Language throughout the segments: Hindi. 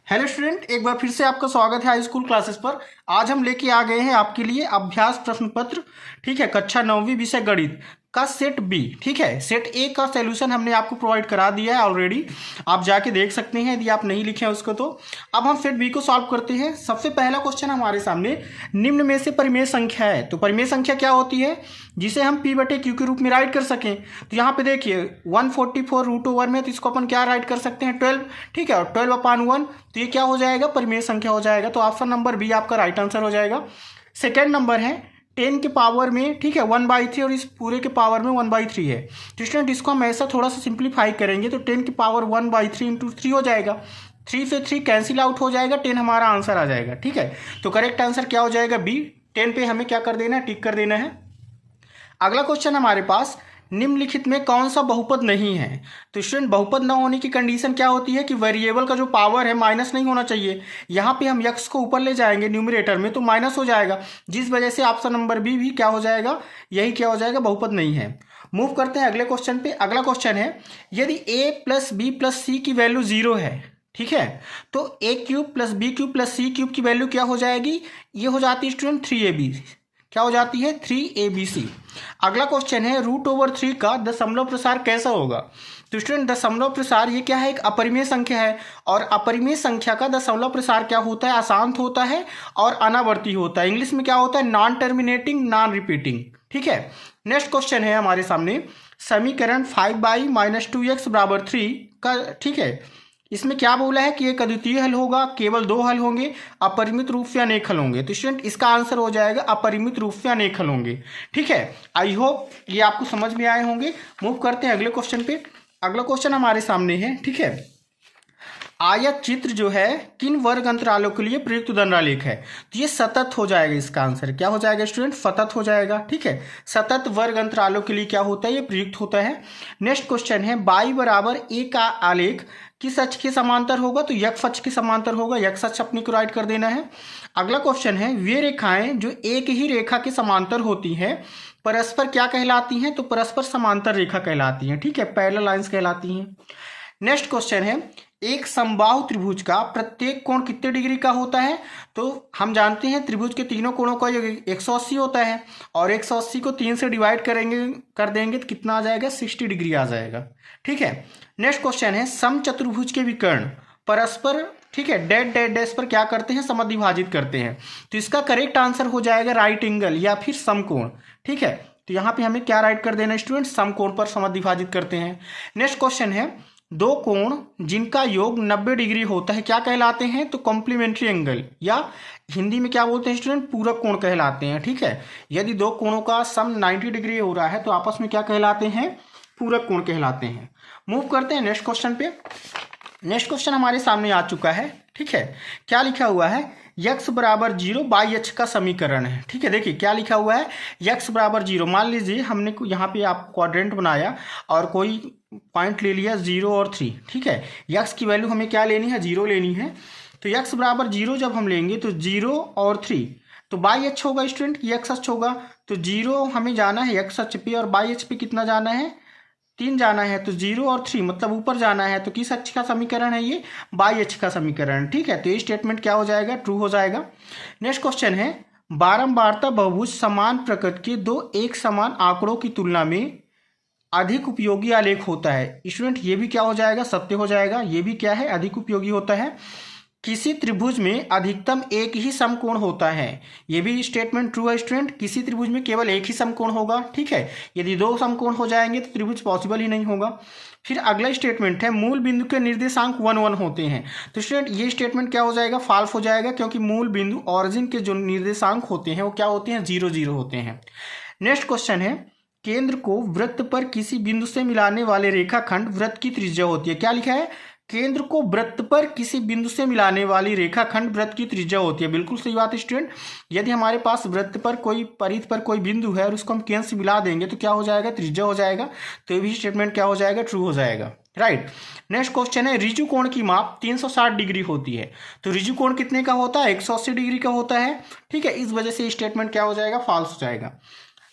हेलो स्टूडेंट, एक बार फिर से आपका स्वागत है हाई स्कूल क्लासेस पर। आज हम लेके आ गए हैं आपके लिए अभ्यास प्रश्न पत्र। ठीक है, कक्षा 9वीं विषय गणित का सेट बी। ठीक है, सेट ए का सॉल्यूशन हमने आपको प्रोवाइड करा दिया है ऑलरेडी, आप जाके देख सकते हैं यदि आप नहीं लिखे हैं उसको। तो अब हम सेट बी को सॉल्व करते हैं। सबसे पहला क्वेश्चन हमारे सामने, निम्न में से परिमेय संख्या है। तो परिमेय संख्या क्या होती है? जिसे हम पी बटे क्यू के रूप में राइट कर सकें। तो यहाँ पे देखिए 144 में, तो इसको अपन क्या राइट कर सकते हैं? 12। ठीक है, और 12/1, तो ये क्या हो जाएगा? परिमेय संख्या हो जाएगा। तो ऑप्शन नंबर बी आपका राइट आंसर हो जाएगा। सेकेंड नंबर है 10 के पावर में, ठीक है, 1/3, और इस पूरे के पावर में 1/3 है। तो स्टूडेंट इसको हम ऐसा थोड़ा सा सिंप्लीफाई करेंगे तो 10 की पावर 1/3 इंटू 3 हो जाएगा। 3 से 3 कैंसिल आउट हो जाएगा, 10 हमारा आंसर आ जाएगा। ठीक है, तो करेक्ट आंसर क्या हो जाएगा? बी। 10 पे हमें क्या कर देना है? टिक कर देना है। अगला क्वेश्चन हमारे पास, निम्नलिखित में कौन सा बहुपद नहीं है? तो स्टूडेंट बहुपद न होने की कंडीशन क्या होती है कि वेरिएबल का जो पावर है माइनस नहीं होना चाहिए। यहाँ पे हम यक्स को ऊपर ले जाएंगे न्यूमरेटर में तो माइनस हो जाएगा, जिस वजह से ऑप्शन नंबर बी भी क्या हो जाएगा? यही क्या हो जाएगा? बहुपद नहीं है। मूव करते हैं अगले क्वेश्चन पे। अगला क्वेश्चन है, यदि a plus B plus C की वैल्यू 0 है, ठीक है, तो a cube plus B cube plus C cube की वैल्यू क्या हो जाएगी? ये हो जाती है स्टूडेंट 3ab। क्या हो जाती है? 3abc। अगला क्वेश्चन है, √3 का दशमलव प्रसार कैसा होगा? तो स्टूडेंट दशमलव प्रसार ये क्या है? एक अपरिमेय संख्या है, और अपरिमेय संख्या का दशमलव प्रसार क्या होता है? अशांत होता है और अनावर्ती होता है। इंग्लिश में क्या होता है? Non terminating, non repeating. ठीक है, नेक्स्ट क्वेश्चन है हमारे सामने, समीकरण 5y-2x = 3 का, ठीक है, इसमें क्या बोला है कि एक अद्वितीय हल होगा, केवल 2 हल होंगे, अपरिमित रूप से अनेक हल होंगे। तो स्टूडेंट इसका आंसर हो जाएगा अपरिमित रूप से अनेक हल होंगे। ठीक है, आई होप ये आपको समझ में आए होंगे। मूव करते हैं अगले क्वेश्चन पे। अगला क्वेश्चन हमारे सामने है, ठीक है, आयत चित्र जो है किन वर्ग अंतरालों के लिए प्रयुक्त दंडालेख है? तो ये सतत हो जाएगा। इसका आंसर क्या हो जाएगा स्टूडेंट? सतत हो जाएगा। ठीक है, सतत वर्ग अंतरालों के लिए क्या होता है? ये प्रयुक्त होता है। नेक्स्ट क्वेश्चन है, y = a का आलेख किस अक्ष के समांतर होगा? तो यक्ष अक्ष के समांतर होगा। यक्ष अक्ष अपने को राइट कर देना है। अगला क्वेश्चन है, वे रेखाएं जो एक ही रेखा के समांतर होती हैं परस्पर क्या कहलाती हैं? तो परस्पर समांतर रेखा कहलाती हैं। ठीक है, पैरेलल लाइंस कहलाती हैं। नेक्स्ट क्वेश्चन है, एक समबाहु त्रिभुज का प्रत्येक कोण कितने डिग्री का होता है? तो हम जानते हैं त्रिभुज के तीनों कोणों का 180 होता है, और 180 को 3 से डिवाइड कर देंगे तो कितना आ जाएगा? 60 डिग्री आ जाएगा। ठीक है, नेक्स्ट क्वेश्चन है, समचतुर्भुज के विकर्ण परस्पर, ठीक है, डेड डेड डैश पर क्या करते हैं? समद्विभाजित करते हैं। तो इसका करेक्ट आंसर हो जाएगा राइट एंगल या फिर समकोण। ठीक है, तो यहाँ पे हमें क्या राइट कर देना स्टूडेंट? समकोण पर समद्विभाजित करते हैं। नेक्स्ट क्वेश्चन है, दो कोण जिनका योग 90 डिग्री होता है क्या कहलाते हैं? तो कॉम्प्लीमेंट्री एंगल, या हिंदी में क्या बोलते हैं स्टूडेंट? पूरक कोण कहलाते हैं। ठीक है, यदि दो कोणों का सम 90 डिग्री हो रहा है तो आपस में क्या कहलाते हैं? पूरक कोण कहलाते हैं। मूव करते हैं नेक्स्ट क्वेश्चन पे। नेक्स्ट क्वेश्चन हमारे सामने आ चुका है। ठीक है, क्या लिखा हुआ है? x = 0 बाई h का समीकरण है। ठीक है, देखिए क्या लिखा हुआ है, x = 0। मान लीजिए हमने यहाँ पे आप क्वाड्रेंट बनाया और कोई पॉइंट ले लिया 0 और 3। ठीक है, x की वैल्यू हमें क्या लेनी है? 0 लेनी है। तो x = 0 जब हम लेंगे तो 0 और 3, तो बाई h होगा स्टूडेंट, x अक्ष होगा। तो 0 हमें जाना है x अक्ष पे, और बाई h पे कितना जाना है? 3 जाना है। तो 0 और 3 मतलब ऊपर जाना है। तो किस अक्ष का समीकरण है ये? बाई अक्ष का समीकरण। ठीक है, तो ये स्टेटमेंट क्या हो जाएगा? ट्रू हो जाएगा। नेक्स्ट क्वेश्चन है, बारंबारता बहुभुज समान प्रकृति के दो एक समान आंकड़ों की तुलना में अधिक उपयोगी आलेख होता है। स्टूडेंट ये भी क्या हो जाएगा? सत्य हो जाएगा। ये भी क्या है? अधिक उपयोगी होता है। किसी त्रिभुज में अधिकतम एक ही समकोण होता है। ये भी स्टेटमेंट ट्रू है स्टूडेंट। किसी त्रिभुज में केवल एक ही समकोण होगा। ठीक है, यदि दो समकोण हो जाएंगे तो त्रिभुज पॉसिबल ही नहीं होगा। फिर अगला स्टेटमेंट है, मूल बिंदु के निर्देशांक 1 1 होते हैं। तो स्टूडेंट ये स्टेटमेंट क्या हो जाएगा? फॉल्स हो जाएगा, क्योंकि मूल बिंदु ऑरिजिन के जो निर्देशांक होते हैं वो क्या होते हैं? 0 0 होते हैं। नेक्स्ट क्वेश्चन है, केंद्र को वृत्त पर किसी बिंदु से मिलाने वाले रेखाखंड वृत्त की त्रिज्या होती है। क्या लिखा है? केंद्र को वृत्त पर किसी बिंदु से मिलाने वाली रेखाखंड वृत्त की त्रिज्या होती है। बिल्कुल सही बात है स्टूडेंट। यदि हमारे पास वृत्त पर कोई परिध पर कोई बिंदु है और उसको हम केंद्र से मिला देंगे तो क्या हो जाएगा? त्रिज्या हो जाएगा। तो ये भी स्टेटमेंट क्या हो जाएगा? ट्रू हो जाएगा। राइट। नेक्स्ट क्वेश्चन है, ऋजु कोण की माप 360 डिग्री होती है। तो ऋजु कोण कितने का होता है? 180 डिग्री का होता है। ठीक है, इस वजह से स्टेटमेंट क्या हो जाएगा? फॉल्स हो जाएगा।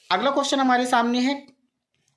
अगला क्वेश्चन हमारे सामने है,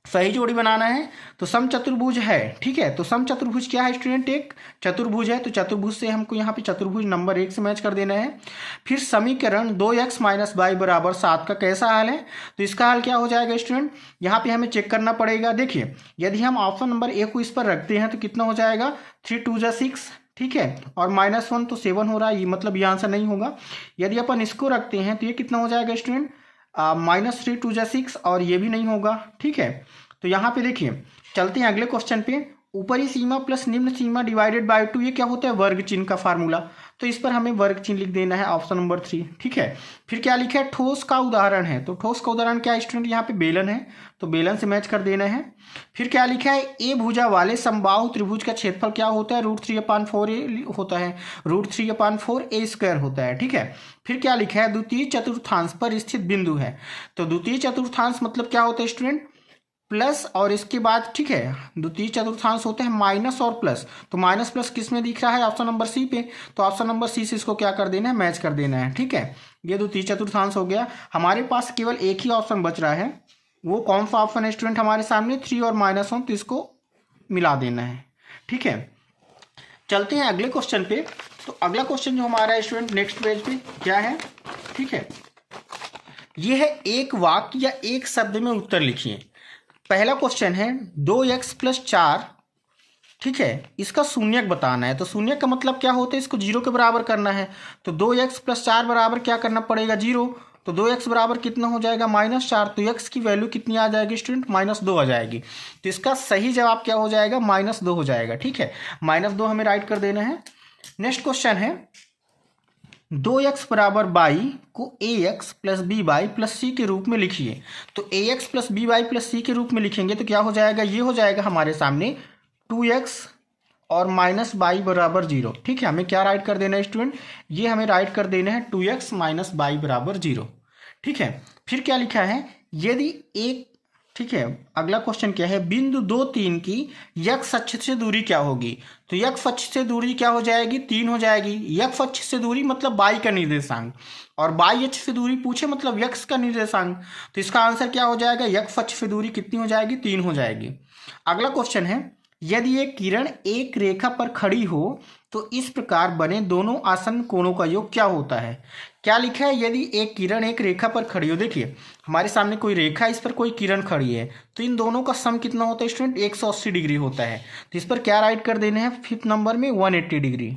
सही जोड़ी बनाना है तो सम चतुर्भुज है, ठीक है। तो सम चतुर्भुज क्या है स्टूडेंट, एक चतुर्भुज है, तो चतुर्भुज से हमको यहाँ पे चतुर्भुज नंबर 1 से मैच कर देना है। फिर समीकरण 2x माइनस वाई बराबर 7 का कैसा हल है, तो इसका हल क्या हो जाएगा स्टूडेंट, यहाँ पे हमें चेक करना पड़ेगा। देखिए यदि हम ऑप्शन नंबर ए को इस पर रखते हैं तो कितना हो जाएगा, 3 2 जा 6, ठीक है, और -1 तो 7 हो रहा है, ये मतलब ये आंसर नहीं होगा। यदि अपन इसको रखते हैं तो ये कितना हो जाएगा स्टूडेंट, -3 2 जा 6, और ये भी नहीं होगा, ठीक है। तो यहाँ पे देखिए चलते हैं अगले क्वेश्चन पे। ऊपरी सीमा प्लस निम्न सीमा डिवाइडेड बाय 2, ये क्या होता है, वर्ग चिन्ह का फार्मूला, तो इस पर हमें वर्ग चिन्ह लिख देना है, ऑप्शन नंबर 3, ठीक है। फिर क्या लिखा है, ठोस का उदाहरण है, तो ठोस का उदाहरण क्या है स्टूडेंट, यहाँ पे बेलन है, तो बेलन से मैच कर देना है। फिर क्या लिखा है, ए भुजा वाले समबाहु त्रिभुज का क्षेत्रफल क्या होता है, √3/4 होता है, √3/4 होता है, ठीक है। फिर क्या लिखा है, द्वितीय चतुर्थांश पर स्थित बिंदु है, तो द्वितीय चतुर्थांश मतलब क्या होता है स्टूडेंट, प्लस और इसके बाद, ठीक है, द्वितीय चतुर्थांश होते हैं माइनस और प्लस, तो माइनस प्लस किस में दिख रहा है, ऑप्शन नंबर सी पे, तो ऑप्शन नंबर सी से इसको क्या कर देना है, मैच कर देना है, ठीक है। ये द्वितीय चतुर्थांश हो गया। हमारे पास केवल एक ही ऑप्शन बच रहा है, वो कौन सा ऑप्शन है स्टूडेंट हमारे सामने, 3 और -1, तो इसको मिला देना है, ठीक है। चलते हैं अगले क्वेश्चन पे। तो अगला क्वेश्चन जो हमारा है स्टूडेंट नेक्स्ट पेज पे क्या है, ठीक है, ये है एक वाक्य या एक शब्द में उत्तर लिखिए। पहला क्वेश्चन है 2x + 4, ठीक है, इसका शून्यक बताना है। तो शून्यक का मतलब क्या होता है, इसको 0 के बराबर करना है, तो 2x + 4 बराबर क्या करना पड़ेगा, 0, तो 2x बराबर कितना हो जाएगा, -4, तो x की वैल्यू कितनी आ जाएगी स्टूडेंट, -2 आ जाएगी, तो इसका सही जवाब क्या हो जाएगा, -2 हो जाएगा, ठीक है, -2 हमें राइट कर देना है। नेक्स्ट क्वेश्चन है 2x बराबर y को ax + by + c के रूप में लिखिए। तो ax + by + c के रूप में लिखेंगे तो क्या हो जाएगा, ये हो जाएगा हमारे सामने 2x और -y बराबर 0, ठीक है। हमें क्या राइट कर देना है स्टूडेंट, ये हमें राइट कर देना है 2x - y बराबर 0, ठीक है। फिर क्या लिखा है, यदि एक, ठीक है, अगला क्वेश्चन क्या है, बिंदु 2 3 की x अक्ष से दूरी क्या होगी, तो x अक्ष से दूरी क्या हो जाएगी, 3 हो जाएगी। x अक्ष से दूरी मतलब y का निर्देशांक, और y अक्ष से दूरी पूछे मतलब x का निर्देशांक, तो इसका आंसर क्या हो जाएगा, x अक्ष से दूरी कितनी हो जाएगी, 3 हो जाएगी। अगला क्वेश्चन है, यदि एक किरण एक रेखा पर खड़ी हो तो इस प्रकार बने दोनों आसन्न कोणों का योग क्या होता है। क्या लिखा है, यदि एक किरण एक रेखा पर खड़ी हो, देखिए हमारे सामने कोई रेखा, इस पर कोई किरण खड़ी है, तो इन दोनों का सम कितना होता है स्टूडेंट, 180 डिग्री होता है, तो इस पर क्या राइट कर देने हैं, 5th नंबर में 180 डिग्री,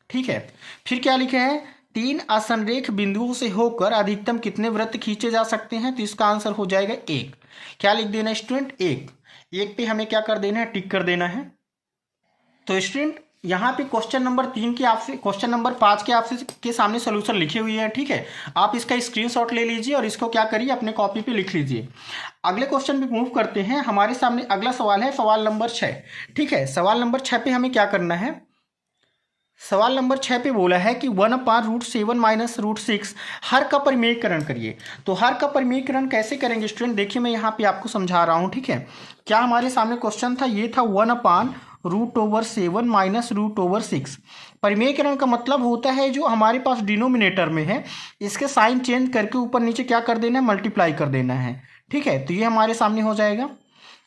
ठीक है। फिर क्या लिखा है, 3 असंरेख बिंदुओं से होकर अधिकतम कितने वृत्त खींचे जा सकते हैं, तो इसका आंसर हो जाएगा 1। क्या लिख देना है स्टूडेंट, 1 पे हमें क्या कर देना है, टिक कर देना है। तो स्टूडेंट यहाँ पे क्वेश्चन नंबर 3 के आपसे, क्वेश्चन नंबर 5 के आपसे के सामने सोल्यूशन लिखे हुए हैं, ठीक है। आप इसका स्क्रीनशॉट ले लीजिए और इसको क्या करिए, अपने कॉपी पे लिख लीजिए। अगले क्वेश्चन पे मूव करते हैं। हमारे सामने अगला सवाल है सवाल नंबर 6, ठीक है। सवाल नंबर 6 पे हमें क्या करना है, सवाल नंबर 6 पे बोला है कि 1/√7 - √6 हर का परिमेयकरण करिए। तो हर का परिमेयकरण कैसे करेंगे स्टूडेंट, देखिए मैं यहाँ पे आपको समझा रहा हूँ, ठीक है। क्या हमारे सामने क्वेश्चन था, ये था 1/√7 - √6। परिमेयकरण का मतलब होता है जो हमारे पास डिनोमिनेटर में है, इसके साइन चेंज करके ऊपर नीचे क्या कर देना है, मल्टीप्लाई कर देना है, ठीक है। तो ये हमारे सामने हो जाएगा।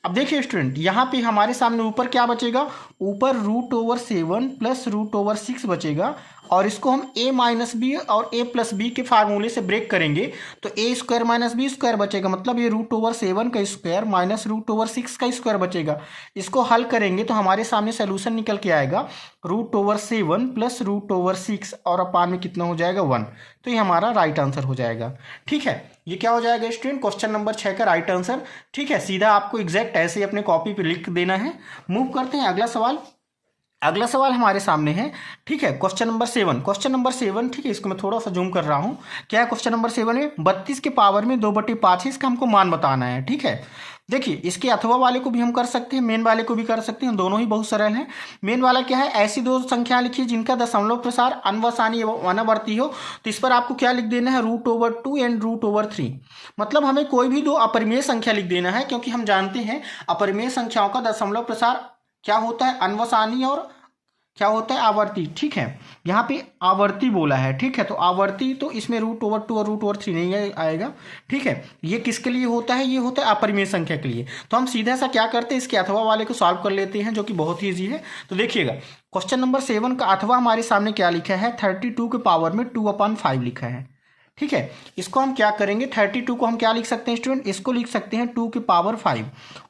अब देखिए स्टूडेंट, यहाँ पे हमारे सामने ऊपर क्या बचेगा, ऊपर √7 + √6 बचेगा, और इसको हम a - b और a + b के फार्मूले से ब्रेक करेंगे तो a² - b² बचेगा, मतलब ये √7 का स्क्वायर माइनस √6 का स्क्वायर बचेगा। इसको हल करेंगे तो हमारे सामने सोल्यूशन निकल के आएगा √7 + √6 और अपान में कितना हो जाएगा, 1। तो ये हमारा राइट आंसर हो जाएगा, ठीक है। ये क्या हो जाएगा स्टूडेंट, क्वेश्चन नंबर 6 का राइट आंसर, ठीक है। सीधा आपको एग्जैक्ट ऐसे ही अपने कॉपी पे लिख देना है। मूव करते हैं अगला सवाल। अगला सवाल हमारे सामने है, ठीक है, क्वेश्चन नंबर 7। क्वेश्चन नंबर 7, ठीक है, इसको मैं थोड़ा सा जूम कर रहा हूँ। क्या है क्वेश्चन नंबर 7 में, 32 के पावर में 2/5 है, इसका हमको मान बताना है, ठीक है। देखिए इसके अथवा वाले को भी हम कर सकते हैं, मेन वाले को भी कर सकते हैं, दोनों ही बहुत सरल हैं। मेन वाला क्या है, ऐसी दो संख्या लिखिए जिनका दशमलव प्रसार अनवसानी एवं अनावर्ती हो, तो इस पर आपको क्या लिख देना है, √2 एंड √3। मतलब हमें कोई भी दो अपरिमेय संख्या लिख देना है, क्योंकि हम जानते हैं अपरिमेय संख्याओं का दशमलव प्रसार क्या होता है, अनवसानी और क्या होता है, आवर्ती। ठीक है, यहाँ पे आवर्ती बोला है। ठीक है, तो आवर्ती तो इसमें √2 और √3 नहीं आएगा। ठीक है, ये किसके लिए होता है, ये होता है अपरिमेय संख्या के लिए। तो हम सीधा सा क्या करते हैं, इसके अथवा वाले को सॉल्व कर लेते हैं, जो कि बहुत ही ईजी है। तो देखिएगा क्वेश्चन नंबर 7 का अथवा हमारे सामने क्या लिखा है, 32 के पावर में 2/5 लिखा है। ठीक है, इसको हम क्या करेंगे, 32 को हम क्या लिख सकते हैं स्टूडेंट, इसको लिख सकते हैं 2 के पावर 5,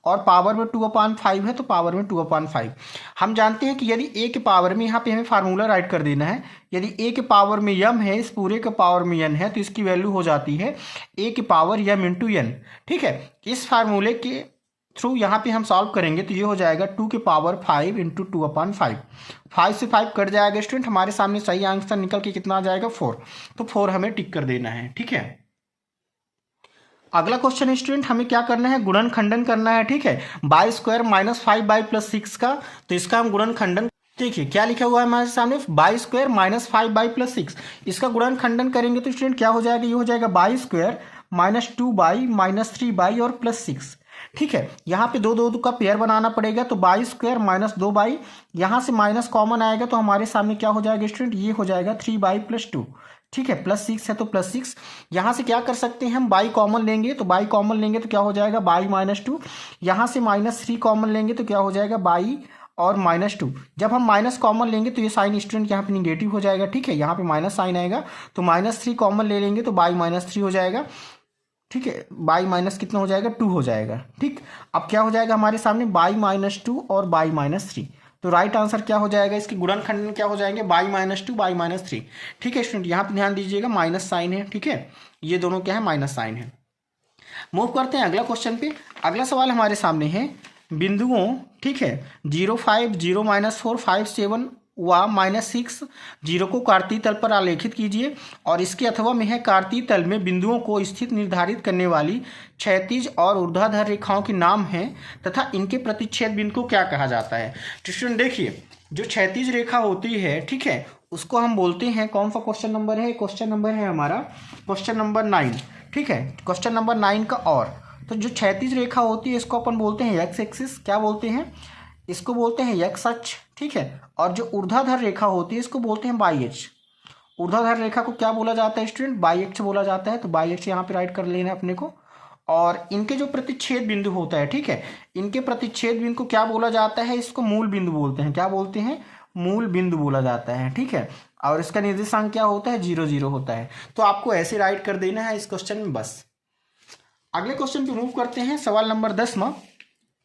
और पावर में 2/5 है तो पावर में 2/5। हम जानते हैं कि यदि a के पावर में, यहाँ पे हमें फार्मूला राइट कर देना है, यदि a के पावर में m है, इस पूरे के पावर में n है, तो इसकी वैल्यू हो जाती है a के पावर m इंटू n। ठीक है, इस फार्मूले के थ्रू यहाँ पे हम सॉल्व करेंगे तो ये हो जाएगा 2 के पावर 5 इंटू 2/5। 5 से 5 कट जाएगा स्टूडेंट, हमारे सामने सही आंसर निकल के कितना आ जाएगा, 4। तो 4 हमें टिक कर देना है। ठीक है, अगला क्वेश्चन स्टूडेंट हमें क्या करना है, गुणन खंडन करना है। ठीक है, y² - 5y + 6 का, तो इसका हम गुणन खंडन, देखिए क्या लिखा हुआ है हमारे सामने, y² - 5y + 6, इसका गुणन खंडन करेंगे तो स्टूडेंट क्या हो जाएगा, ये हो जाएगा y² - 2y - 3y और +6। ठीक है, यहाँ पे दो का पेयर बनाना पड़ेगा, तो y² - 2y, यहाँ से माइनस कॉमन आएगा तो हमारे सामने क्या हो जाएगा स्टूडेंट, ये हो जाएगा 3y + 2। ठीक है, +6 है तो +6, यहाँ से क्या कर सकते हैं हम, y कॉमन लेंगे, तो y कॉमन लेंगे तो क्या हो जाएगा y - 2, यहाँ से -3 कॉमन लेंगे तो क्या हो जाएगा y और -2। जब हम माइनस कॉमन लेंगे तो ये साइन स्टूडेंट यहाँ पे निगेटिव हो जाएगा। ठीक है, यहाँ पे माइनस साइन आएगा, तो -3 कॉमन ले लेंगे तो y - 3 हो जाएगा। ठीक है, y माइनस कितना हो जाएगा, 2 हो जाएगा। ठीक, अब क्या हो जाएगा हमारे सामने y - 2 और y - 3, तो राइट आंसर क्या हो जाएगा, इसके गुणन खंडन क्या हो जाएंगे, y - 2 y - 3। ठीक है स्टूडेंट, यहाँ पे ध्यान दीजिएगा माइनस साइन है। ठीक है, ये दोनों क्या है, माइनस साइन है। मूव करते हैं अगला क्वेश्चन पे। अगला सवाल हमारे सामने है बिंदुओं, ठीक है, 0 5 0 -4 5 7 व -6 0 को कार्तीय तल पर आलेखित कीजिए, और इसके अथवा में है कार्तीय तल में बिंदुओं को स्थित निर्धारित करने वाली क्षैतिज और ऊर्ध्वाधर रेखाओं के नाम हैं तथा इनके प्रतिच्छेद बिंदु को क्या कहा जाता है। तो स्टूडेंट देखिए, जो क्षैतिज रेखा होती है, ठीक है, उसको हम बोलते हैं, कौन सा क्वेश्चन नंबर है, क्वेश्चन नंबर है हमारा क्वेश्चन नंबर 9। ठीक है, क्वेश्चन नंबर 9 का और, तो जो क्षैतिज रेखा होती है इसको अपन बोलते हैं एक्स एक्सिस, क्या बोलते हैं, इसको बोलते हैं एक्स अक्ष। ठीक है, और जो ऊर्ध्वाधर रेखा होती है इसको बोलते हैं बाई अक्ष। ऊर्ध्वाधर रेखा को क्या बोला जाता है स्टूडेंट, बाई अक्ष बोला जाता है, तो बाई अक्ष यहाँ पे राइट कर लेना अपने को। और इनके जो प्रतिच्छेद बिंदु होता है, ठीक है, इनके प्रतिच्छेद बिंदु को क्या बोला जाता है, इसको मूल बिंदु बोलते हैं। क्या बोलते हैं, मूल बिंदु बोला जाता है। ठीक है, और इसका निर्देशांक क्या होता है, 0 0 होता है। तो आपको ऐसे राइट कर देना है इस क्वेश्चन में बस। अगले क्वेश्चन पे मूव करते हैं, सवाल नंबर 10 में।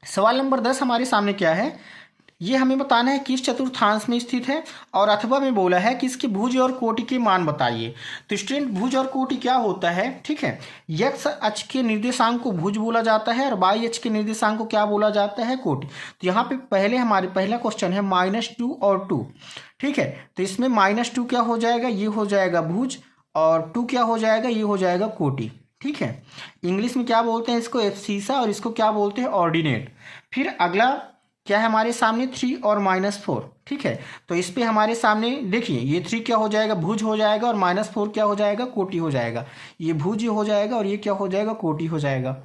सवाल नंबर 10 हमारे सामने क्या है, ये हमें बताना है किस चतुर्थांश में स्थित है, और अथवा में बोला है कि इसके भुज और कोटि के मान बताइए। तो स्टूडेंट भुज और कोटि क्या होता है, ठीक है, एक्स अक्ष के निर्देशांक को भुज बोला जाता है और वाई अक्ष के निर्देशांक को क्या बोला जाता है, कोटि। तो यहाँ पे पहले हमारे पहला क्वेश्चन है -2 और 2। ठीक है, तो इसमें -2 क्या हो जाएगा, ये हो जाएगा भुज, और 2 क्या हो जाएगा, ये हो जाएगा कोटि। ठीक है, इंग्लिश में क्या बोलते हैं इसको, एब्सिसा, और इसको क्या बोलते हैं, ऑर्डिनेट। फिर अगला क्या है हमारे सामने, 3 और -4। ठीक है, तो इस पे हमारे सामने देखिए, ये 3 क्या हो जाएगा, भुज हो जाएगा, और -4 क्या हो जाएगा, कोटि हो जाएगा। ये भुज हो जाएगा और ये क्या हो जाएगा, कोटि हो जाएगा।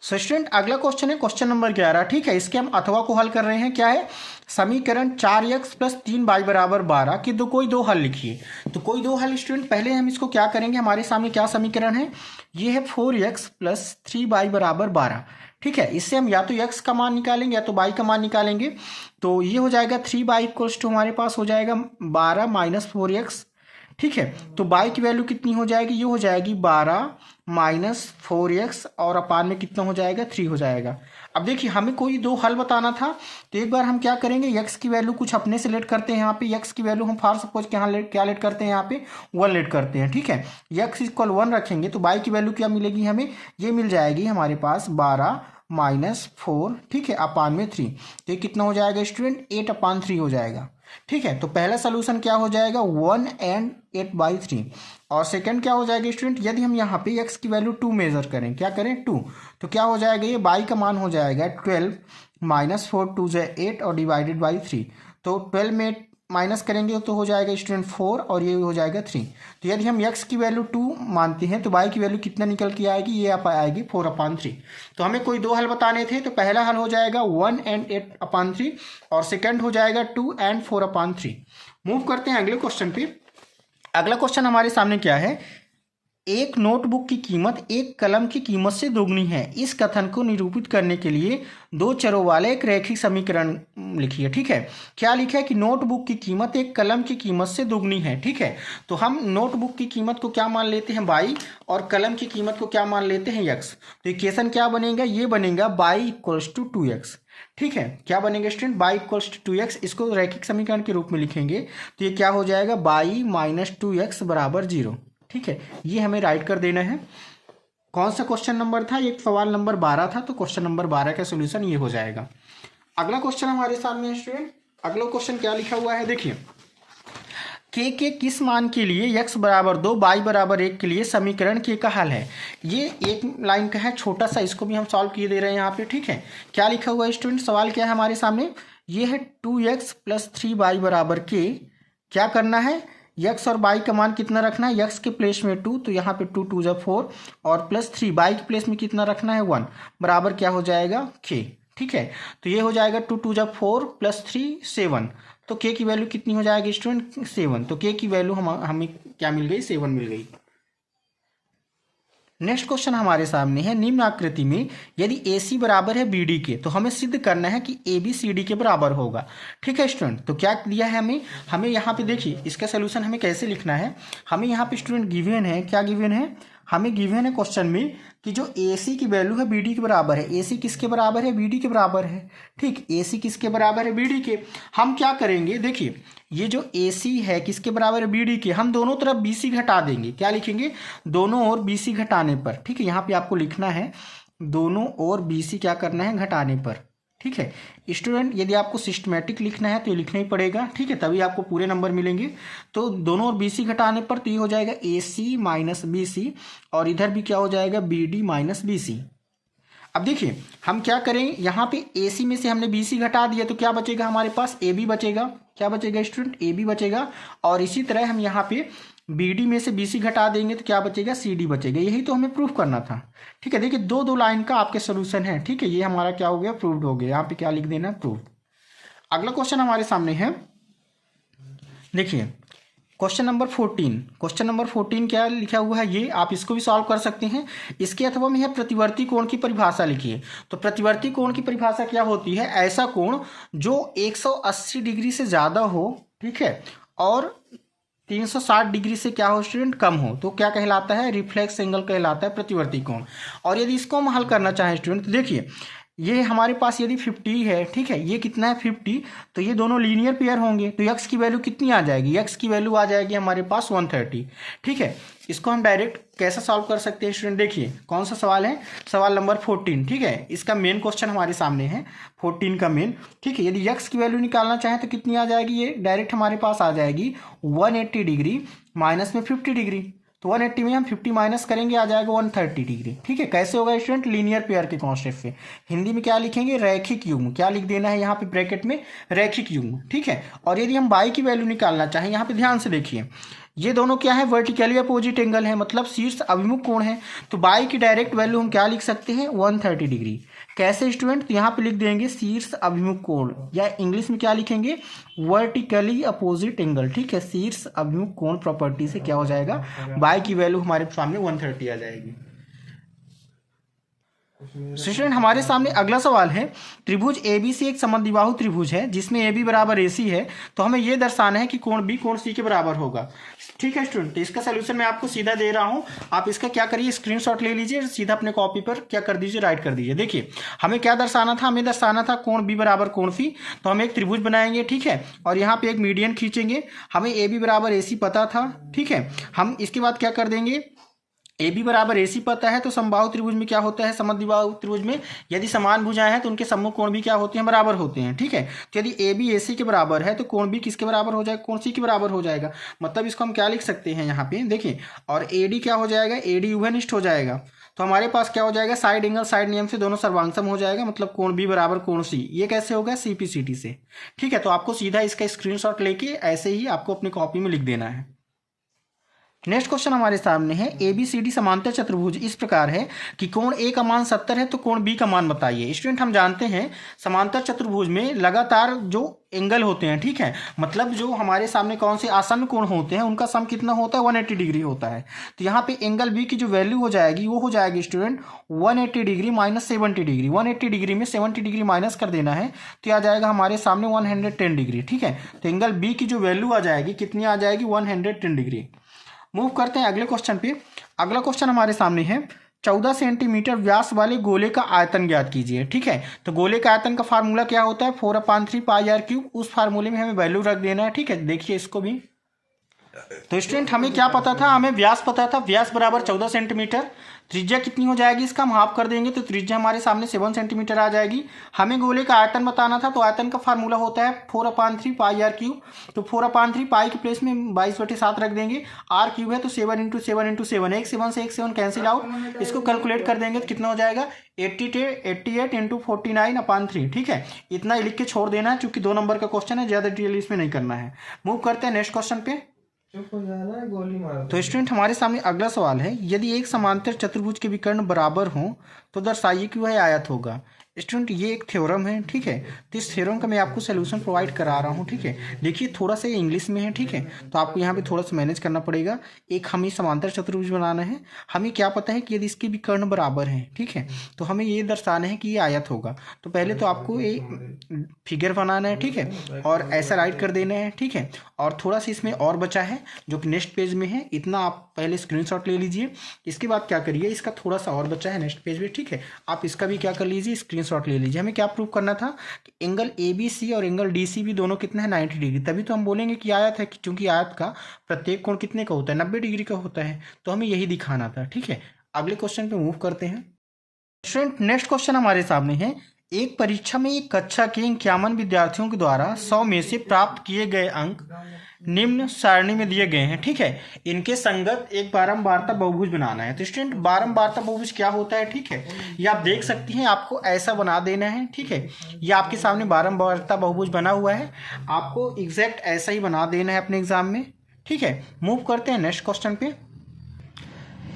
सो स्टूडेंट अगला क्वेश्चन है क्वेश्चन नंबर 11। ठीक है, इसके हम अथवा को हल कर रहे हैं। क्या है, समीकरण 4x + 3y = 12 की कोई दो हल लिखिए। तो कोई दो हल स्टूडेंट, पहले हम इसको क्या करेंगे, हमारे सामने क्या समीकरण है, ये है 4x + 3y = 12। ठीक है, इससे हम या तो x का मान निकालेंगे या तो y का मान निकालेंगे। तो ये हो जाएगा 3y = हमारे पास हो जाएगा 12 - 4x। ठीक है, तो y की वैल्यू कितनी हो जाएगी, ये हो जाएगी 12 - 4x, और अपान में कितना हो जाएगा, 3 हो जाएगा। अब देखिए, हमें कोई दो हल बताना था, तो एक बार हम क्या करेंगे, x की वैल्यू कुछ अपने से लेट करते हैं। यहाँ पे x की वैल्यू हम फॉर सपोज क्या लेट करते हैं, यहाँ पे 1 लेट करते हैं। ठीक है, x = 1 रखेंगे तो y की वैल्यू क्या मिलेगी हमें, ये मिल जाएगी हमारे पास 12 - 4, ठीक है, अपान में 3। तो ये कितना हो जाएगा स्टूडेंट, 8/3 हो जाएगा। ठीक है, तो पहला सोल्यूशन क्या हो जाएगा, 1 and 8/3। और सेकंड क्या हो जाएगा स्टूडेंट, यदि हम यहाँ पे x की वैल्यू 2 मेजर करें, क्या करें 2, तो क्या हो जाएगा, ये y का मान हो जाएगा 12 - 4 2 = 8 और डिवाइडेड बाई 3। तो 12 में माइनस करेंगे तो हो जाएगा स्टूडेंट 4 और ये हो जाएगा 3। तो यदि हम x की वैल्यू 2 मानते हैं तो y की वैल्यू कितना निकल के आएगी, ये आप आएगी 4/3। तो हमें कोई दो हल बताने थे, तो पहला हल हो जाएगा 1 and 8/3 और सेकंड हो जाएगा 2 and 4/3। मूव करते हैं अगले क्वेश्चन पे। अगला क्वेश्चन हमारे सामने क्या है, एक नोटबुक की कीमत एक कलम की कीमत से दोगुनी है। इस कथन को निरूपित करने के लिए दो चरों वाले एक रैखिक समीकरण लिखिए। ठीक है, क्या लिखा है कि नोटबुक की कीमत एक कलम की कीमत से दोगुनी है। ठीक है, तो हम नोटबुक की कीमत को क्या मान लेते हैं, y, और कलम की कीमत को क्या मान लेते हैं, x। तो इक्वेशन क्या बनेगा, ये बनेगा y = 2x। ठीक है, क्या बनेगा स्टूडेंट, y = 2x। इसको रैखिक समीकरण के रूप में लिखेंगे तो ये क्या हो जाएगा, y - 2x = 0। ठीक है, ये हमें राइट कर देना है। कौन सा क्वेश्चन नंबर था, एक सवाल नंबर 12 था, तो क्वेश्चन नंबर 12 का सोल्यूशन ये हो जाएगा। अगला क्वेश्चन हमारे सामने है स्टूडेंट। अगला क्वेश्चन क्या लिखा हुआ है, देखिए, के किस मान के लिए x = 2 y = 1 के लिए समीकरण के का हल है। ये एक लाइन का है छोटा सा, इसको भी हम सॉल्व किए दे रहे हैं यहाँ पे। ठीक है, क्या लिखा हुआ है स्टूडेंट, सवाल क्या है हमारे सामने, ये है 2x + 3y = k। क्या करना है, x और y का मान कितना रखना है, x के प्लेस में 2, तो यहाँ पे 2 × 2 = 4 और +3 y के प्लेस में कितना रखना है 1 बराबर क्या हो जाएगा k। ठीक है, तो ये हो जाएगा 2 × 2 = 4 +3 7। तो k की वैल्यू कितनी हो जाएगी स्टूडेंट, 7। तो k की वैल्यू हमें क्या मिल गई, 7 मिल गई। नेक्स्ट क्वेश्चन हमारे सामने है, निम्न आकृति में यदि AC बराबर है BD के तो हमें सिद्ध करना है कि AB CD के बराबर होगा। ठीक है स्टूडेंट, तो क्या दिया है हमें यहाँ पे देखिए इसका सोल्यूशन हमें कैसे लिखना है। हमें यहाँ पे स्टूडेंट गिवन है, क्या गिवन है, हमें गिवन है क्वेश्चन में कि जो AC की वैल्यू है BD के बराबर है। AC किसके बराबर है, BD के बराबर है। ठीक, AC किसके बराबर है, BD के। हम क्या करेंगे, देखिए ये जो AC है किसके बराबर है, BD के। हम दोनों तरफ BC घटा देंगे, क्या लिखेंगे, दोनों ओर BC घटाने पर। ठीक है, यहाँ पे आपको लिखना है दोनों ओर BC क्या करना है, घटाने पर। ठीक है स्टूडेंट, यदि आपको सिस्टमेटिक लिखना है तो ये लिखना ही पड़ेगा। ठीक है, तभी आपको पूरे नंबर मिलेंगे। तो दोनों ओर BC घटाने पर तो ये हो जाएगा AC - BC और इधर भी क्या हो जाएगा, BD - BC। अब देखिए हम क्या करें, यहाँ पे AC में से हमने BC घटा दिया तो क्या बचेगा हमारे पास, AB बचेगा। क्या बचेगा स्टूडेंट, AB बचेगा। और इसी तरह हम यहाँ पे BD में से BC घटा देंगे तो क्या बचेगा, CD बचेगा। यही तो हमें प्रूफ करना था। ठीक है, देखिए दो लाइन का आपके सोल्यूशन है। ठीक है, ये हमारा क्या हो गया, प्रूव्ड हो गया। यहाँ पे क्या लिख देना, प्रूफ। अगला क्वेश्चन हमारे सामने है, देखिए क्वेश्चन नंबर 14। क्वेश्चन नंबर 14 क्या लिखा हुआ है, ये आप इसको भी सॉल्व कर सकते हैं। इसके अथवा में है प्रतिवर्ती कोण की परिभाषा लिखिए। तो प्रतिवर्ती कोण की परिभाषा क्या होती है, ऐसा कोण जो 180 डिग्री से ज़्यादा हो, ठीक है, और 360 डिग्री से क्या हो स्टूडेंट, कम हो, तो क्या कहलाता है, रिफ्लेक्स एंगल कहलाता है प्रतिवर्ती कोण। और यदि इसको हम हल करना चाहें स्टूडेंट, तो देखिए ये हमारे पास यदि 50 है, ठीक है, ये कितना है 50, तो ये दोनों लीनियर पेयर होंगे तो x की वैल्यू कितनी आ जाएगी, x की वैल्यू आ जाएगी हमारे पास 130। ठीक है, इसको हम डायरेक्ट कैसे सॉल्व कर सकते हैं स्टूडेंट, देखिए कौन सा सवाल है, सवाल नंबर 14। ठीक है, इसका मेन क्वेश्चन हमारे सामने है 14 का मेन। ठीक है, यदि x की वैल्यू निकालना चाहें तो कितनी आ जाएगी, ये डायरेक्ट हमारे पास आ जाएगी 180 डिग्री माइनस में 50 डिग्री। तो 180 में हम 50 माइनस करेंगे, आ जाएगा 130 डिग्री। ठीक है, कैसे होगा स्टूडेंट, लीनियर पेयर के कॉन्सेप्ट से। हिंदी में क्या लिखेंगे, रैखिक युग्म। क्या लिख देना है यहाँ पे ब्रैकेट में, रैखिक युग्म। ठीक है, और यदि हम y की वैल्यू निकालना चाहें, यहाँ पे ध्यान से देखिए ये दोनों क्या है, वर्टिकली अपोजिट एंगल है, मतलब शीर्ष अभिमुख कोण है। तो y की डायरेक्ट वैल्यू हम क्या लिख सकते हैं, 130 डिग्री। कैसे स्टूडेंट, तो यहाँ पे लिख देंगे शीर्ष अभिमुख कोण, या इंग्लिश में क्या लिखेंगे, वर्टिकली अपोजिट एंगल। ठीक है, शीर्ष अभिमुख कोण प्रॉपर्टी से क्या हो जाएगा, y की वैल्यू हमारे सामने 130 आ जाएगी। स्टूडेंट हमारे सामने अगला सवाल है, त्रिभुज ABC एक समद्विबाहु त्रिभुज है जिसमें AB बराबर AC है, तो हमें यह दर्शाना है कि कोण B कोण C के बराबर होगा। ठीक है स्टूडेंट, तो इसका सोल्यूशन मैं आपको सीधा दे रहा हूं, आप इसका क्या करिए, स्क्रीनशॉट ले लीजिए, सीधा अपने कॉपी पर क्या कर दीजिए, राइट कर दीजिए। देखिए हमें क्या दर्शाना था, हमें दर्शाना था कोण B बराबर कोण C। तो हम एक त्रिभुज बनाएंगे, ठीक है, और यहाँ पे एक मीडियन खींचेंगे। हमें AB बराबर AC पता था, ठीक है, हम इसके बाद क्या कर देंगे, AB बराबर AC पता है, तो समबाहु त्रिभुज में क्या होता है, समद्विबाहु त्रिभुज में यदि समान भुजाएं हैं तो उनके सम्मुख कोण भी क्या होते हैं, बराबर होते हैं। ठीक है, तो यदि AB AC के बराबर है तो कोण B किसके बराबर हो जाएगा, कोण C के बराबर हो जाएगा। मतलब इसको हम क्या लिख सकते हैं यहाँ पे, देखिए, और AD क्या हो जाएगा, AD इवनिस्ट हो जाएगा। तो हमारे पास क्या हो जाएगा, साइड एंगल साइड नियम से दोनों सर्वांगसम हो जाएगा, मतलब कोण बी बराबर कोण सी। ये कैसे होगा, CPCT से। ठीक है, तो आपको सीधा इसका स्क्रीनशॉट लेके ऐसे ही आपको अपनी कॉपी में लिख देना है। नेक्स्ट क्वेश्चन हमारे सामने है, ABCD समांतर चतुर्भुज इस प्रकार है कि कोण A का मान 70 है तो कोण B का मान बताइए। स्टूडेंट हम जानते हैं समांतर चतुर्भुज में लगातार जो एंगल होते हैं, ठीक है, मतलब जो हमारे सामने कौन से आसन्न कोण होते हैं उनका सम कितना होता है, 180 डिग्री होता है। तो यहाँ पे एंगल B की जो वैल्यू हो जाएगी वो हो जाएगी student 180 degree minus 70 degree. 180 degree में 70 डिग्री माइनस कर देना है तो आ जाएगा हमारे सामने 110 डिग्री। ठीक है, तो एंगल B की जो वैल्यू आ जाएगी कितनी आ जाएगी, 110 डिग्री। मूव करते हैं अगले क्वेश्चन पे। अगला क्वेश्चन हमारे सामने है, 14 सेंटीमीटर व्यास वाले गोले का आयतन ज्ञात कीजिए। ठीक है, तो गोले का आयतन का फार्मूला क्या होता है, 4/3 पाई r क्यूब। उस फार्मूले में हमें वैल्यू रख देना है। ठीक है, देखिए इसको भी। तो स्टूडेंट हमें क्या पता था, हमें व्यास पता था, व्यास बराबर 14 सेंटीमीटर। त्रिज्या कितनी हो जाएगी, इसका हम हाफ कर देंगे तो त्रिज्या हमारे सामने 7 सेंटीमीटर आ जाएगी। हमें गोले का आयतन बताना था, तो आयतन का फार्मूला होता है 4/3 पाई r क्यूब। तो 4/3 पाई के प्लेस में 22/7 रख देंगे, r क्यूब है तो 7 × 7 × 7, एक 7 से एक 7 कैंसिल आउट। इसको कैलकुलेट कर देंगे तो कितना हो जाएगा, 88 × 49/3। ठीक है, इतना लिख के छोड़ देना है क्योंकि 2 नंबर का क्वेश्चन है, ज़्यादा डिटेल इसमें नहीं करना है। मूव करते हैं नेक्स्ट क्वेश्चन पे। तो स्टूडेंट हमारे सामने अगला सवाल है, यदि एक समांतर चतुर्भुज के विकर्ण बराबर हों तो दर्शाइए कि वह आयत होगा। स्टूडेंट ये एक थ्योरम है। ठीक है, तो इस थ्योरम का मैं आपको सोल्यूशन प्रोवाइड करा रहा हूँ। ठीक है, देखिए थोड़ा सा ये इंग्लिश में है। ठीक है, तो आपको यहाँ पे थोड़ा सा मैनेज करना पड़ेगा। एक हमें समांतर चतुर्भुज बनाना है, हमें क्या पता है कि यदि इसके विकर्ण बराबर हैं, ठीक है, तो हमें ये दर्शाना है कि ये आयत होगा। तो पहले तो आपको एक फिगर बनाना है। ठीक है, और ऐसा राइट कर देना है। ठीक है, और थोड़ा सा इसमें और बचा है जो कि नेक्स्ट पेज में है, इतना आप पहले स्क्रीनशॉट ले लीजिए। इसके बाद क्या करिए, इसका थोड़ा सा और बचा है नेक्स्ट पेज में। ठीक है, आप इसका भी क्या कर लीजिए, स्क्रीनशॉट ले लीजिए। हमें क्या प्रूव करना था कि एंगल ABC और एंगल DC भी दोनों कितना है, 90 डिग्री। तभी तो हम बोलेंगे कि आयत है, क्योंकि आयत का प्रत्येक कोण कितने का होता है, 90 डिग्री का होता है। तो हमें यही दिखाना था। ठीक है, अगले क्वेश्चन पे मूव करते हैं। स्टूडेंट नेक्स्ट क्वेश्चन हमारे सामने है, एक परीक्षा में एक कक्षा के 51 विद्यार्थियों के द्वारा 100 में से प्राप्त किए गए अंक निम्न सारणी में दिए गए हैं। ठीक है, इनके संगत एक बारंबारता बहुभुज बनाना है। तो स्टूडेंट बारंबारता बहुभुज क्या होता है, ठीक है, ये आप देख सकती हैं, आपको ऐसा बना देना है। ठीक है, ये आपके सामने बारंबारता बहुभुज बना हुआ है, आपको एग्जैक्ट ऐसा ही बना देना है अपने एग्जाम में। ठीक है, मूव करते हैं नेक्स्ट क्वेश्चन पे।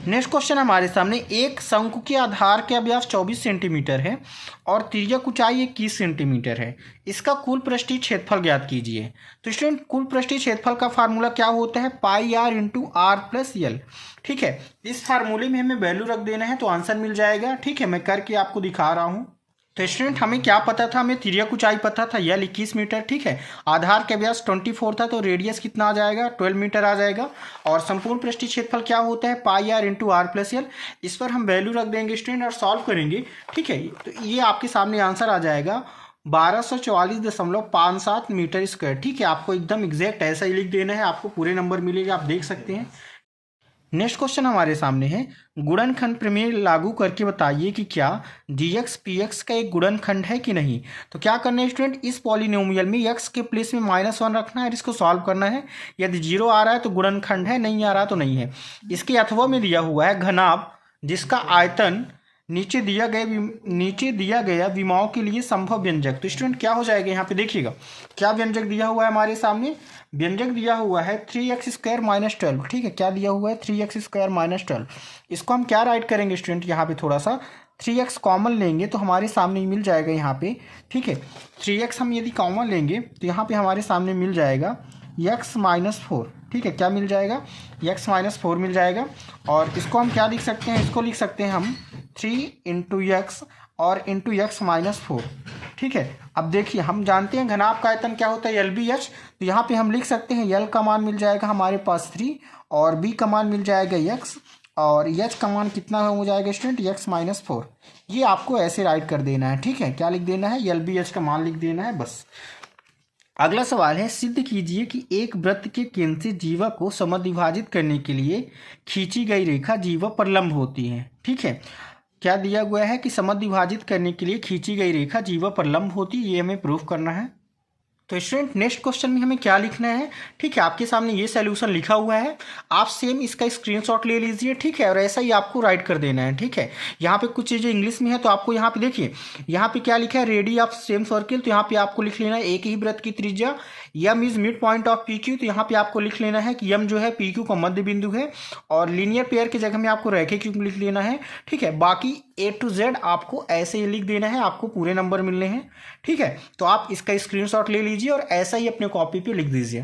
नेक्स्ट क्वेश्चन हमारे सामने, एक शंकु के आधार का व्यास 24 सेंटीमीटर है और तिर्यक ऊंचाई 21 सेंटीमीटर है। इसका कुल पृष्ठीय क्षेत्रफल ज्ञात कीजिए। तो स्टूडेंट कुल पृष्ठीय क्षेत्रफल का फार्मूला क्या होता है, पाई r × r + l। ठीक है, इस फार्मूले में हमें वैल्यू रख देना है तो आंसर मिल जाएगा। ठीक है, मैं करके आपको दिखा रहा हूँ। तो स्टूडेंट हमें क्या पता था, हमें तिर्यक ऊंचाई पता था यल 21 मीटर। ठीक है, आधार का व्यास 24 था तो रेडियस कितना आ जाएगा, 12 मीटर आ जाएगा। और संपूर्ण पृष्ठीय क्षेत्रफल क्या होता है, पाई r × r + l। इस पर हम वैल्यू रख देंगे स्टूडेंट और सॉल्व करेंगे। ठीक है, तो ये आपके सामने आंसर आ जाएगा 1244.57 मीटर स्क्वायर। ठीक है, आपको एकदम एग्जैक्ट ऐसा ही लिख देना है, आपको पूरे नंबर मिलेगा, आप देख सकते हैं। नेक्स्ट क्वेश्चन हमारे सामने है, गुणनखंड प्रमेय लागू करके बताइए कि क्या dx px का एक गुणनखंड है कि नहीं। तो क्या करना है स्टूडेंट, इस पॉलिनोमियल में x के प्लेस में -1 रखना है और इसको सॉल्व करना है। यदि 0 आ रहा है तो गुणनखंड है, नहीं आ रहा तो नहीं है। इसके अथवा में दिया हुआ है घनाभ जिसका आयतन नीचे दिया गया विमाओं के लिए संभव व्यंजक। तो स्टूडेंट क्या हो जाएगा, यहाँ पे देखिएगा क्या व्यंजक दिया हुआ है हमारे सामने। व्यंजक दिया हुआ है 3x² - 12। ठीक है, क्या दिया हुआ है, 3x² - 12। इसको हम क्या राइट करेंगे स्टूडेंट, यहाँ पे थोड़ा सा 3x कॉमन लेंगे तो हमारे सामने मिल जाएगा यहाँ पे। ठीक है, 3x हम यदि कॉमन लेंगे तो यहाँ पे हमारे सामने मिल जाएगा x - 4। ठीक है, क्या मिल जाएगा, x - 4 मिल जाएगा। और इसको हम क्या लिख सकते हैं, इसको लिख सकते हैं हम 3 × x और x - 4। ठीक है, अब देखिए हम जानते हैं घनाभ का आयतन क्या होता है, LBH। तो यहाँ पे हम लिख सकते हैं L का मान मिल जाएगा हमारे पास 3 और B का मान मिल जाएगा x और H का मान कितना हो जाएगा स्टूडेंट, x - 4। ये आपको ऐसे राइट कर देना है। ठीक है, क्या लिख देना है, LBH का मान लिख देना है बस। अगला सवाल है, सिद्ध कीजिए कि एक वृत्त के केंद्र से जीवा को समद्विभाजित करने के लिए खींची गई रेखा जीवा पर लंब होती है। ठीक है, क्या दिया गया है कि समद्विभाजित करने के लिए खींची गई रेखा जीवा पर लंब होती है, ये हमें प्रूफ करना है। तो स्टूडेंट नेक्स्ट क्वेश्चन में हमें क्या लिखना है, ठीक है, आपके सामने ये सॉल्यूशन लिखा हुआ है, आप सेम इसका स्क्रीनशॉट ले लीजिए, ठीक है, और ऐसा ही आपको राइट कर देना है, ठीक है। यहाँ पे कुछ चीज़ें इंग्लिश में है, तो आपको यहाँ पे देखिए, यहाँ पे क्या लिखा है, रेडी ऑफ सेम सर्किल, तो यहाँ पे आपको लिख लेना है एक ही वृत्त की त्रिज्या, M is mid point of P Q, तो यहाँ पे आपको लिख लेना है कि यम जो है पी क्यू का मध्य बिंदु है, और लीनियर पेयर की जगह में आपको रेखीय क्यूब लिख लेना है, ठीक है। बाकी ए टू जेड आपको ऐसे ही लिख देना है, आपको पूरे नंबर मिलने हैं, ठीक है। तो आप इसका स्क्रीनशॉट ले लीजिए और ऐसा ही अपने कॉपी पे लिख दीजिए।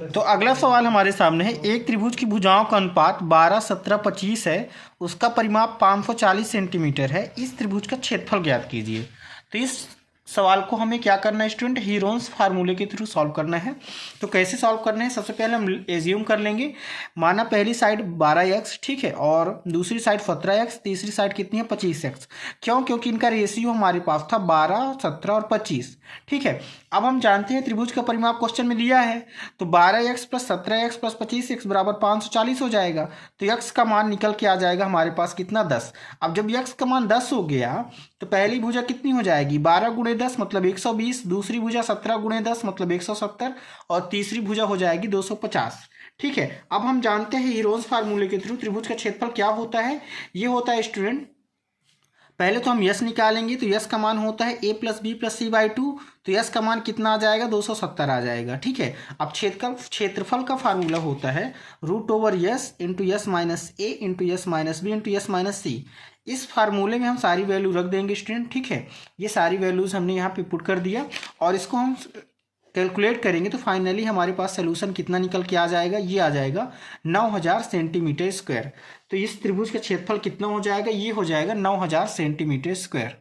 तो अगला सवाल हमारे सामने है, एक त्रिभुज की भुजाओं का अनुपात 12, 17, 25 है, उसका परिमाप 540 सेंटीमीटर है, इस त्रिभुज का क्षेत्रफल ज्ञात कीजिए। तो इस सवाल को हमें क्या करना है स्टूडेंट, हीरोन्स फार्मूले के थ्रू सॉल्व करना है। तो कैसे सॉल्व करना है, सबसे पहले हम एज्यूम कर लेंगे, माना पहली साइड 12x, ठीक है, और दूसरी साइड 17x, तीसरी साइड कितनी है 25x। क्यों, क्योंकि इनका रेशियो हमारे पास था 12, 17 और 25, ठीक है। अब हम जानते हैं त्रिभुज का परिमाप क्वेश्चन में दिया है, तो 12x plus 17x plus 25x बराबर 540 हो जाएगा। तो x का मान निकल के आ जाएगा हमारे पास कितना, 10। अब जब x का मान 10 हो गया तो पहली भुजा कितनी हो जाएगी, 12 गुणे 10 मतलब 120, दूसरी भुजा 17 गुणे 10 मतलब 170, और तीसरी भुजा हो जाएगी 250, ठीक है। अब हम जानते हैं हीरोन्स फार्मूले के थ्रू त्रिभुज का क्षेत्रफल क्या होता है, ये होता है स्टूडेंट, पहले तो हम यस निकालेंगे, तो यस का मान होता है a plus B plus C by 2, तो यस का मान कितना आ जाएगा, 270 आ जाएगा, ठीक है। अब क्षेत्रफल का फार्मूला होता है √ s into s minus a into s minus b into s minus c. इस फार्मूले में हम सारी वैल्यू रख देंगे स्टूडेंट, ठीक है। ये सारी वैल्यूज हमने यहाँ पे पुट कर दिया और इसको हम कैलकुलेट करेंगे तो फाइनली हमारे पास सोल्यूशन कितना निकल के आ जाएगा, ये आ जाएगा 9000 सेंटीमीटर स्क्वायर। तो इस त्रिभुज का क्षेत्रफल कितना हो जाएगा, ये हो जाएगा 9000 सेंटीमीटर स्क्वायर।